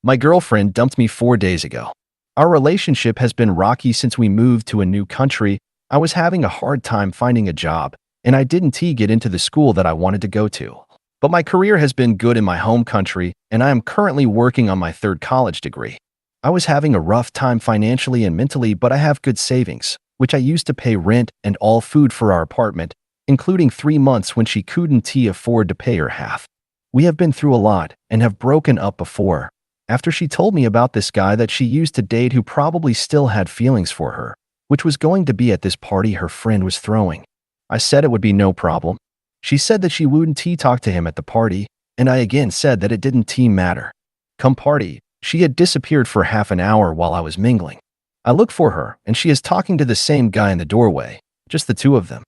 My girlfriend dumped me 4 days ago. Our relationship has been rocky since we moved to a new country. I was having a hard time finding a job, and I didn't get into the school that I wanted to go to. But my career has been good in my home country, and I am currently working on my third college degree. I was having a rough time financially and mentally, but I have good savings, which I used to pay rent and all food for our apartment, including 3 months when she couldn't afford to pay her half. We have been through a lot and have broken up before. After she told me about this guy that she used to date who probably still had feelings for her, which was going to be at this party her friend was throwing. I said it would be no problem. She said that she wouldn't talk to him at the party, and I again said that it didn't matter. Come party, she had disappeared for half an hour while I was mingling. I look for her, and she is talking to the same guy in the doorway, just the two of them.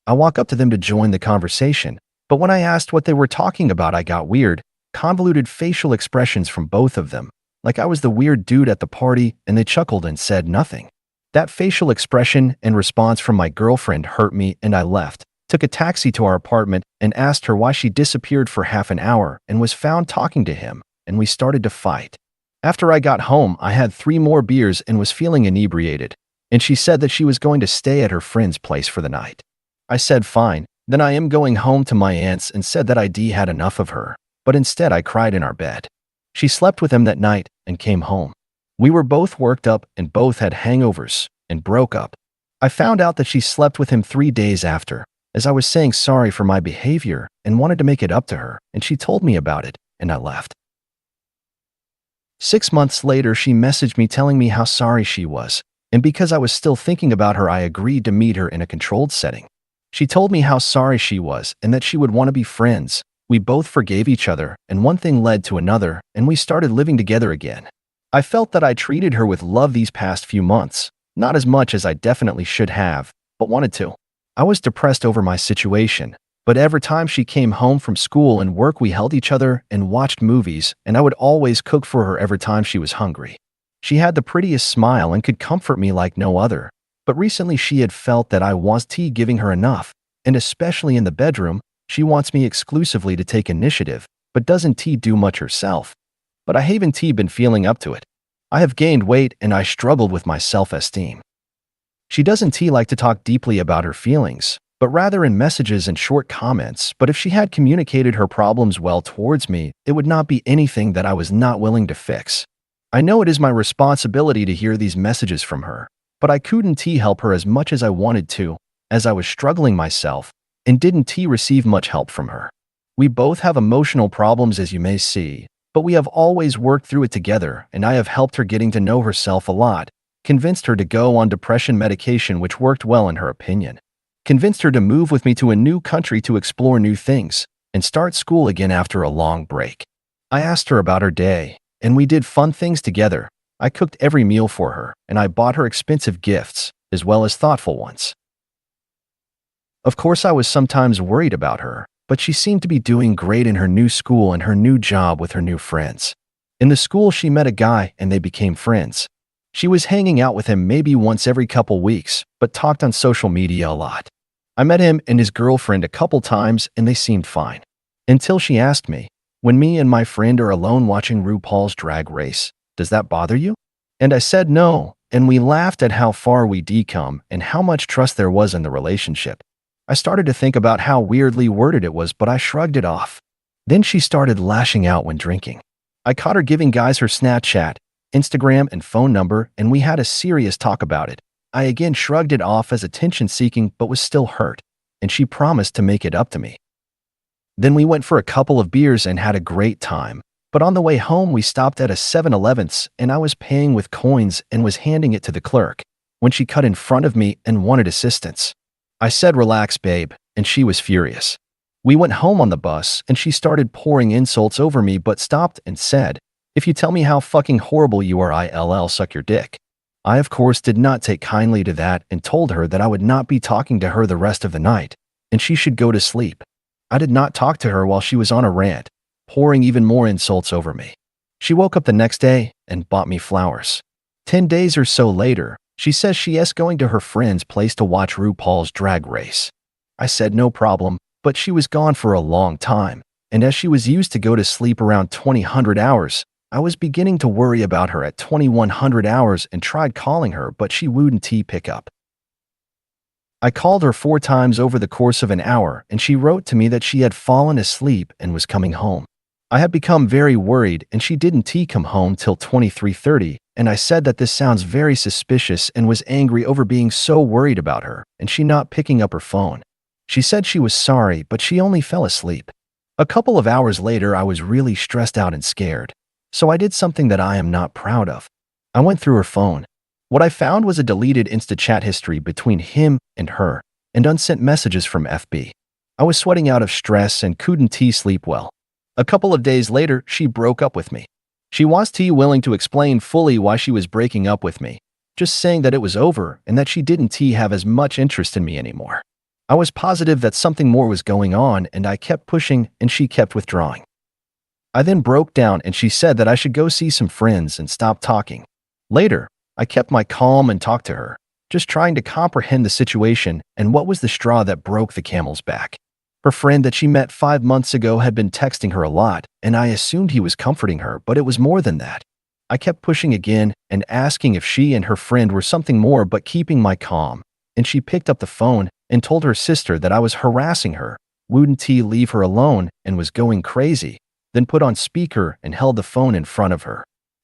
I walk up to them to join the conversation, but when I asked what they were talking about, I got weird, convoluted facial expressions from both of them, like I was the weird dude at the party, and they chuckled and said nothing. That facial expression and response from my girlfriend hurt me, and I left, took a taxi to our apartment, and asked her why she disappeared for half an hour and was found talking to him, and we started to fight. After I got home, I had 3 more beers and was feeling inebriated, and she said that she was going to stay at her friend's place for the night. I said fine, then I am going home to my aunt's, and said that I'd had enough of her, but instead I cried in our bed. She slept with him that night and came home. We were both worked up and both had hangovers and broke up. I found out that she slept with him 3 days after, as I was saying sorry for my behavior and wanted to make it up to her, and she told me about it, and I left. 6 months later, she messaged me telling me how sorry she was, and because I was still thinking about her, I agreed to meet her in a controlled setting. She told me how sorry she was and that she would want to be friends. We both forgave each other, and one thing led to another, and we started living together again. I felt that I treated her with love these past few months, not as much as I definitely should have, but wanted to. I was depressed over my situation, but every time she came home from school and work, we held each other and watched movies, and I would always cook for her every time she was hungry. She had the prettiest smile and could comfort me like no other, but recently she had felt that I wasn't giving her enough, and especially in the bedroom, she wants me exclusively to take initiative, but doesn't do much herself. But I haven't been feeling up to it. I have gained weight and I struggled with my self-esteem. She doesn't like to talk deeply about her feelings, but rather in messages and short comments. But if she had communicated her problems well towards me, it would not be anything that I was not willing to fix. I know it is my responsibility to hear these messages from her, but I couldn't help her as much as I wanted to, as I was struggling myself, and didn't receive much help from her. We both have emotional problems, as you may see, but we have always worked through it together, and I have helped her getting to know herself a lot, convinced her to go on depression medication, which worked well in her opinion, convinced her to move with me to a new country to explore new things, and start school again after a long break. I asked her about her day, and we did fun things together. I cooked every meal for her, and I bought her expensive gifts, as well as thoughtful ones. Of course, I was sometimes worried about her, but she seemed to be doing great in her new school and her new job with her new friends. In the school, she met a guy and they became friends. She was hanging out with him maybe once every couple weeks, but talked on social media a lot. I met him and his girlfriend a couple times and they seemed fine. Until she asked me, when me and my friend are alone watching RuPaul's Drag Race, does that bother you? And I said no, and we laughed at how far we'd come and how much trust there was in the relationship. I started to think about how weirdly worded it was, but I shrugged it off. Then she started lashing out when drinking. I caught her giving guys her Snapchat, Instagram, and phone number, and we had a serious talk about it. I again shrugged it off as attention-seeking, but was still hurt, and she promised to make it up to me. Then we went for a couple of beers and had a great time, but on the way home we stopped at a 7-Eleven's and I was paying with coins and was handing it to the clerk when she cut in front of me and wanted assistance. I said, "Relax, babe," and she was furious. We went home on the bus and she started pouring insults over me, but stopped and said, "If you tell me how fucking horrible you are, I'll suck your dick." I, of course, did not take kindly to that and told her that I would not be talking to her the rest of the night and she should go to sleep. I did not talk to her while she was on a rant, pouring even more insults over me. She woke up the next day and bought me flowers. 10 days or so later, she says she is going to her friend's place to watch RuPaul's Drag Race. I said no problem, but she was gone for a long time, and as she was used to go to sleep around 2000 hours, I was beginning to worry about her at 2100 hours and tried calling her, but she wouldn't pick up. I called her 4 times over the course of an hour, and she wrote to me that she had fallen asleep and was coming home. I had become very worried, and she didn't come home till 23:30, and I said that this sounds very suspicious and was angry over being so worried about her and she not picking up her phone. She said she was sorry, but she only fell asleep. A couple of hours later, I was really stressed out and scared. So I did something that I am not proud of. I went through her phone. What I found was a deleted Insta-chat history between him and her, and unsent messages from FB. I was sweating out of stress and couldn't sleep well. A couple of days later, she broke up with me. She was willing to explain fully why she was breaking up with me, just saying that it was over and that she didn't have as much interest in me anymore. I was positive that something more was going on, and I kept pushing and she kept withdrawing. I then broke down and she said that I should go see some friends and stop talking. Later, I kept my calm and talked to her, just trying to comprehend the situation and what was the straw that broke the camel's back. Her friend that she met 5 months ago had been texting her a lot, and I assumed he was comforting her, but it was more than that. I kept pushing again and asking if she and her friend were something more, but keeping my calm, and she picked up the phone and told her sister that I was harassing her, wouldn't leave her alone, and was going crazy, then put on speaker and held the phone in front of her.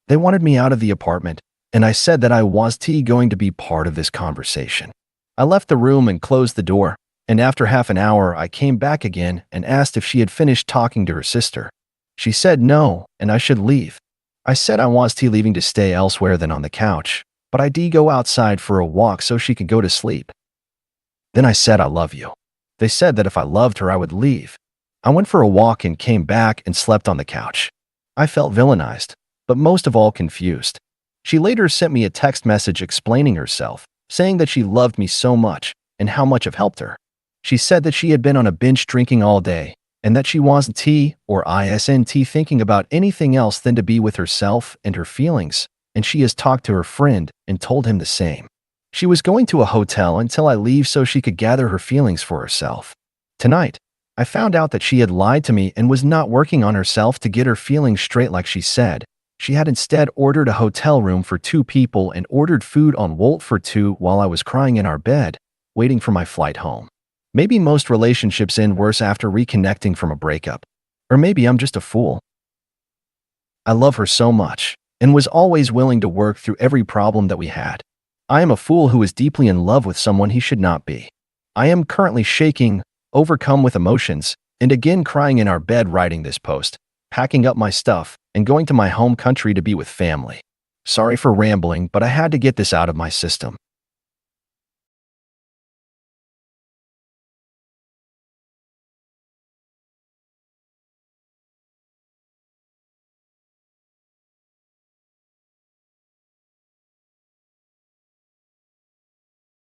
They wanted me out of the apartment, and I said that I was going to be part of this conversation. I left the room and closed the door, and after half an hour I came back again and asked if she had finished talking to her sister. She said no, and I should leave. I said I was leaving to stay elsewhere than on the couch, but I did go outside for a walk so she could go to sleep. Then I said I love you. They said that if I loved her I would leave. I went for a walk and came back and slept on the couch. I felt villainized, but most of all confused. She later sent me a text message explaining herself, saying that she loved me so much and how much I've helped her. She said that she had been on a binge drinking all day and that she wasn't thinking about anything else than to be with herself and her feelings, and she has talked to her friend and told him the same. She was going to a hotel until I leave so she could gather her feelings for herself. Tonight, I found out that she had lied to me and was not working on herself to get her feelings straight like she said. She had instead ordered a hotel room for 2 people and ordered food on Wolt for 2 while I was crying in our bed, waiting for my flight home. Maybe most relationships end worse after reconnecting from a breakup. Or maybe I'm just a fool. I love her so much, and was always willing to work through every problem that we had. I am a fool who is deeply in love with someone he should not be. I am currently shaking, overcome with emotions, and again crying in our bed writing this post, packing up my stuff, and going to my home country to be with family. Sorry for rambling, but I had to get this out of my system.